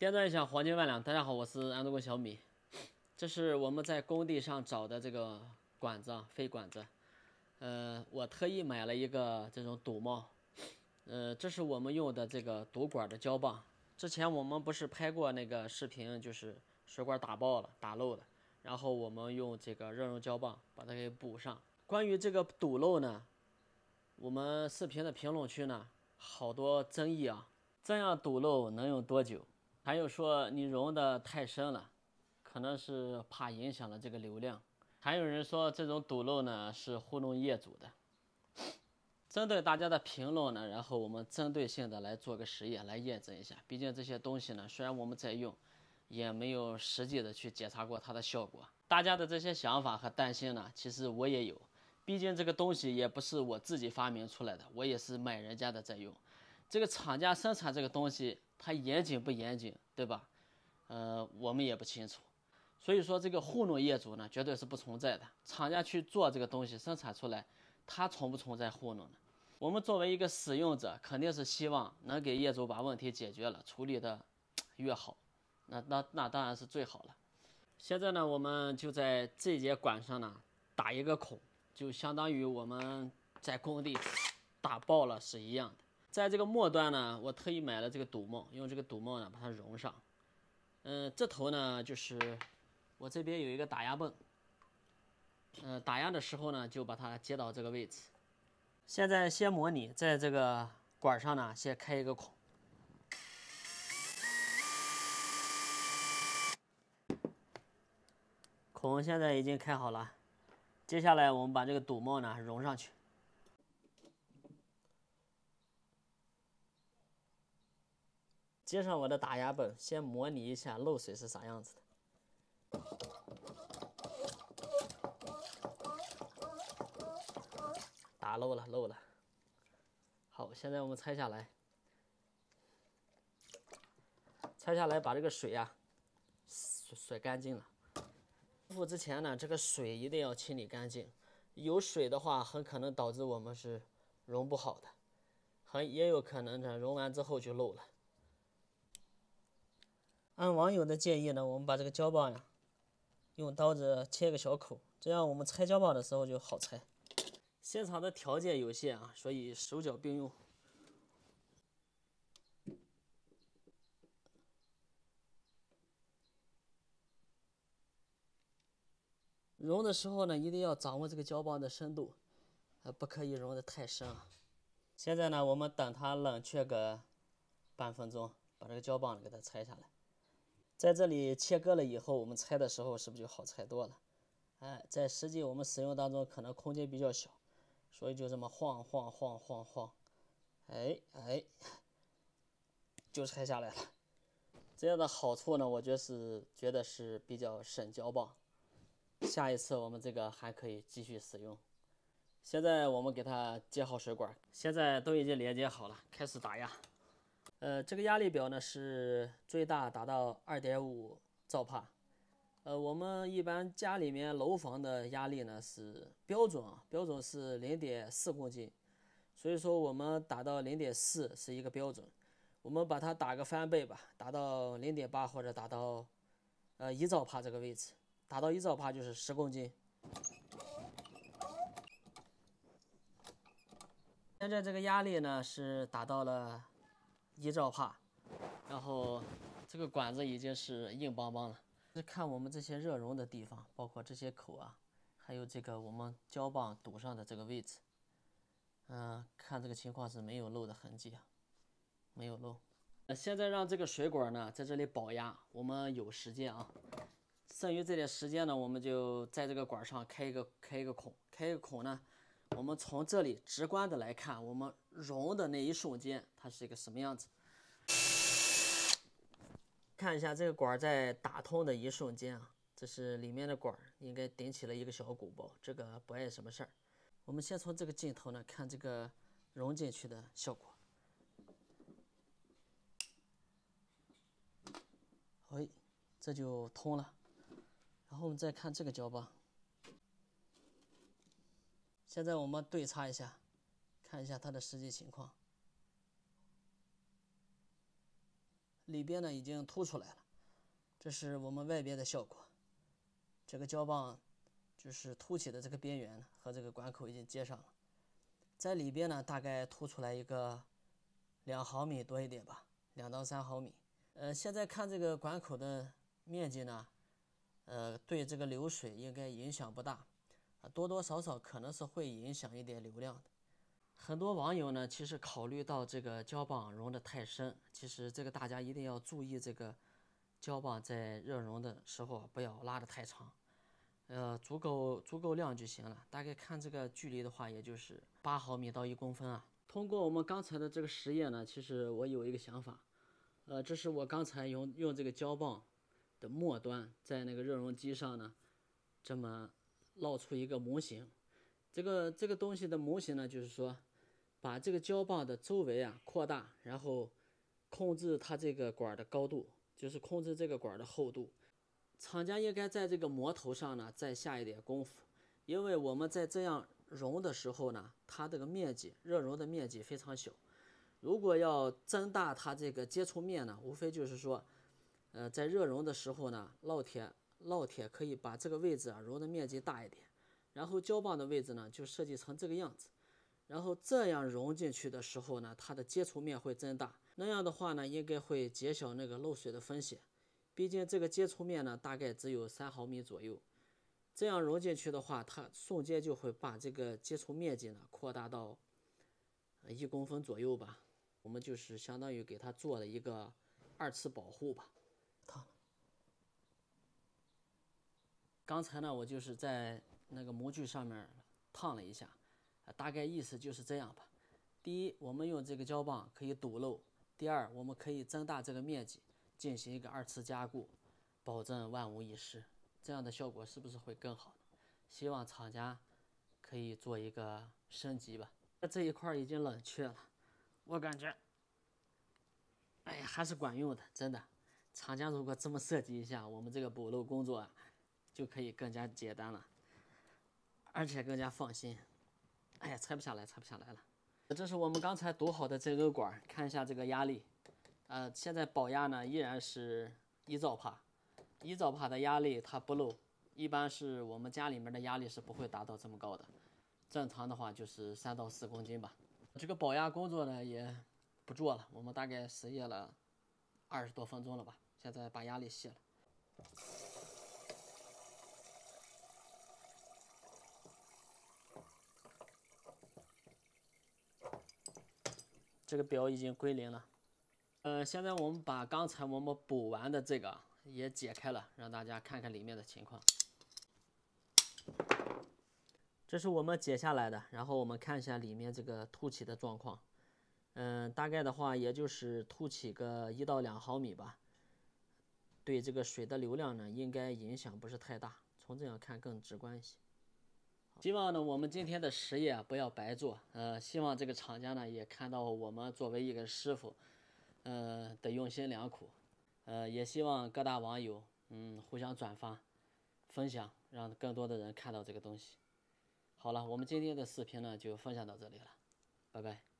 电钻一响，黄金万两。大家好，我是安德国小米。这是我们在工地上找的这个管子啊，废管子。我特意买了一个这种赌帽。这是我们用的这个赌管的胶棒。之前我们不是拍过那个视频，就是水管打爆了、打漏了，然后我们用这个热熔胶棒把它给补上。关于这个堵漏呢，我们视频的评论区呢好多争议啊，这样堵漏能用多久？还有说你融的太深了，可能是怕影响了这个流量。还有人说这种堵漏呢是糊弄业主的。针对大家的评论呢，然后我们针对性的来做个实验来验证一下。毕竟这些东西呢，虽然我们在用，也没有实际的去检查过它的效果。大家的这些想法和担心呢，其实我也有。毕竟这个东西也不是我自己发明出来的，我也是买人家的在用。这个厂家生产这个东西，它严谨不严谨，对吧？我们也不清楚。所以说这个糊弄业主呢，绝对是不存在的。厂家去做这个东西生产出来，它存不存在糊弄呢？我们作为一个使用者，肯定是希望能给业主把问题解决了，处理的越好，那当然是最好了。现在呢，我们就在这节管上呢打一个孔，就相当于我们在工地打爆了是一样的。在这个末端呢，我特意买了这个赌帽，用这个赌帽呢把它融上。这头呢就是我这边有一个打压泵，打压的时候呢就把它接到这个位置。现在先模拟在这个管上呢先开一个孔，孔现在已经开好了。接下来我们把这个赌帽呢融上去。接上我的打压泵，先模拟一下漏水是啥样子的。打漏了。好，现在我们拆下来，把这个水啊甩干净了。恢复之前呢，这个水一定要清理干净。有水的话，很可能导致我们是融不好的，也有可能呢融完之后就漏了。按网友的建议呢，我们把这个胶棒呀用刀子切个小口，这样我们拆胶棒的时候就好拆。现场的条件有限啊，所以手脚并用。融的时候呢，一定要掌握这个胶棒的深度，不可以融得太深啊。现在呢，我们等它冷却个半分钟，把这个胶棒给它拆下来。在这里切割了以后，我们拆的时候是不是就好拆多了？在实际我们使用当中，可能空间比较小，所以就这么晃，就拆下来了。这样的好处呢，我觉得是比较省胶棒。下一次我们这个还可以继续使用。现在我们给它接好水管，现在都已经连接好了，开始打压。这个压力表呢是最大达到2.5兆帕。我们一般家里面楼房的压力呢是标准是0.4公斤，所以说我们打到0.4是一个标准。我们把它打个翻倍吧，打到0.8或者打到1兆帕这个位置，打到1兆帕就是10公斤。现在这个压力呢是达到了1兆帕，然后这个管子已经是硬邦邦了。看我们这些热熔的地方，包括这些口啊，还有这个我们胶棒堵上的这个位置，看这个情况是没有漏的痕迹啊，没有漏。现在让这个水管呢在这里保压，我们有时间啊，剩余这点时间呢，我们就在这个管上开一个孔呢，我们从这里直观的来看，我们熔的那一瞬间它是一个什么样子。看一下这个管在打通的一瞬间啊，这是里面的管应该顶起了一个小鼓包，这个不碍什么事儿。我们先从这个镜头呢看这个融进去的效果。这就通了。然后我们再看这个胶棒，现在我们对擦一下，看一下它的实际情况。里边呢已经凸出来了，这是我们外边的效果。这个胶棒就是凸起的这个边缘和这个管口已经接上了，在里边呢大概凸出来一个2毫米多一点吧，2到3毫米。现在看这个管口的面积呢，对这个流水应该影响不大，多多少少可能是会影响一点流量的。很多网友呢，其实考虑到这个胶棒融得太深，其实这个大家一定要注意，这个胶棒在热熔的时候不要拉得太长，足够量就行了。大概看这个距离的话，也就是8毫米到1公分啊。通过我们刚才的这个实验呢，其实我有一个想法，这是我刚才用这个胶棒的末端在那个热熔机上呢，这么烙出一个模型。这个东西的模型呢，就是说，把这个胶棒的周围啊扩大，然后控制它这个管的高度，就是控制这个管的厚度。厂家应该在这个模头上呢再下一点功夫，因为我们在这样熔的时候呢，它这个面积热熔的面积非常小。如果要增大它这个接触面呢，无非就是说，在热熔的时候呢，烙铁可以把这个位置啊熔的面积大一点。然后胶棒的位置呢，就设计成这个样子，然后这样融进去的时候呢，它的接触面会增大，那样的话呢，应该会减小那个漏水的风险。毕竟这个接触面呢，大概只有3毫米左右，这样融进去的话，它瞬间就会把这个接触面积呢扩大到1公分左右吧。我们就是相当于给它做了一个2次保护吧。刚才呢，我就是在那个模具上面烫了一下，大概意思就是这样吧。第一，我们用这个胶棒可以堵漏；第二，我们可以增大这个面积，进行一个2次加固，保证万无一失。这样的效果是不是会更好呢？希望厂家可以做一个升级吧。这一块已经冷却了，我感觉，哎呀，还是管用的，真的。厂家如果这么设计一下，我们这个补漏工作啊，就可以更加简单了，而且更加放心。哎呀，拆不下来了。这是我们刚才堵好的这根管，看一下这个压力。现在保压呢依然是1兆帕，1兆帕的压力它不漏，一般是我们家里面的压力是不会达到这么高的，正常的话就是3到4公斤吧。这个保压工作呢也不做了，我们大概实验了20多分钟了吧，现在把压力卸了。这个表已经归零了。现在我们把刚才我们补完的这个也解开了，让大家看看里面的情况。这是我们解下来的，然后我们看一下里面这个凸起的状况。大概的话也就是凸起个1到2毫米吧。对这个水的流量呢，应该影响不是太大，从这样看更直观一些。希望呢我们今天的实验不要白做，希望这个厂家呢也看到我们作为一个师傅，的用心良苦，也希望各大网友互相转发、分享，让更多的人看到这个东西。好了，我们今天的视频呢就分享到这里了，拜拜。